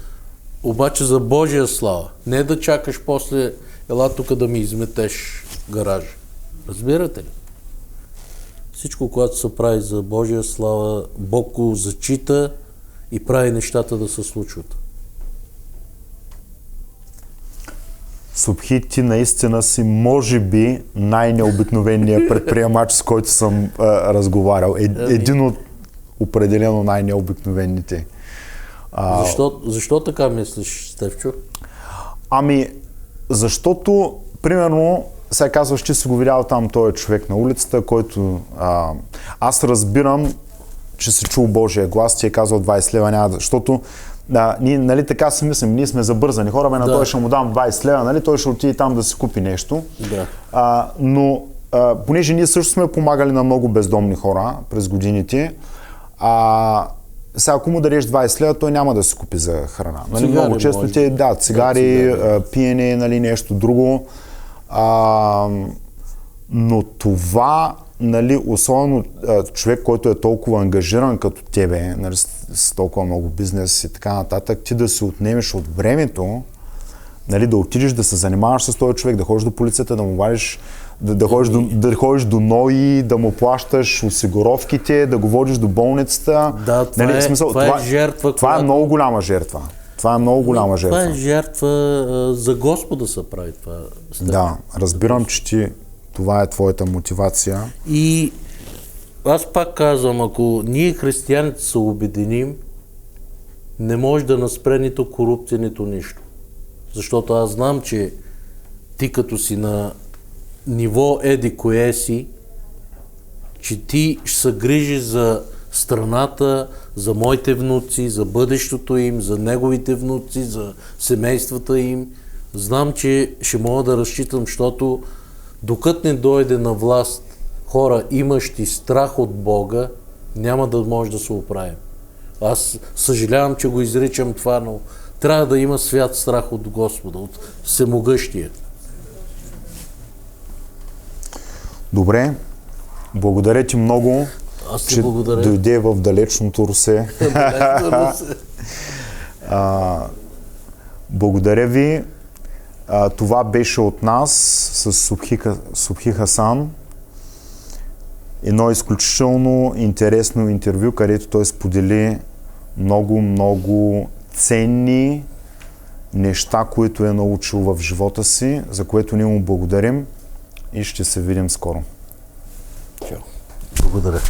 обаче за Божия слава. Не да чакаш после, ела тук да ми изметеш гаража. Разбирате ли? Всичко, което се прави за Божия слава, Бог го зачита и прави нещата да се случват. Субхи, ти наистина си, може би, най-необикновеният предприемач, с който съм разговарял. Един от определено най-необикновените. Защо така мислиш, Стефчо? Ами, защото, примерно, сега казваш, че си го видял там този човек на улицата, който аз разбирам, че си чул Божия глас, ти е казал 20 лева, няма, защото ние, нали, така си мислим, ние сме забързани хора, на той ще му дам 20 лева, нали, той ще отиде там да си купи нещо. Да. Но понеже ние също сме помагали на много бездомни хора през годините, сега ако му дадеш 20 лева, той няма да си купи за храна. Нали, Цигари, много често цигари, пиене, нали, нещо друго. Но това, нали, особено човек, който е толкова ангажиран като тебе, нали, с толкова много бизнес и така нататък, ти да си отнемеш от времето, нали, да отидеш да се занимаваш с този човек, да ходиш до полицията, да му вадиш, да ходиш до НОИ, да му плащаш осигуровките, да го водиш до болницата. Да, това е жертва. Това е много голяма жертва. Това е много голяма жертва. Това е жертва за Господа се прави това. Да, разбирам, че това е твоята мотивация. И аз пак казвам, ако ние християните се обединим, не може да наспре нито корупция, нито нищо. Защото аз знам, че ти като си на ниво еди кое си, че ти ще се грижи за страната, за моите внуци, за бъдещето им, за неговите внуци, за семействата им. Знам, че ще мога да разчитам, защото докато не дойде на власт хора, имащи страх от Бога, няма да може да се оправим. Аз съжалявам, че го изричам това, но трябва да има свят страх от Господа, от Всемогъщия. Добре, благодаря ти много, че дойде в далечното Русе. Благодаря ви. Това беше от нас с Субхи Хасан. Едно изключително интересно интервю, където той сподели много ценни неща, които е научил в живота си, за което ние му благодарим и ще се видим скоро. Благодаря.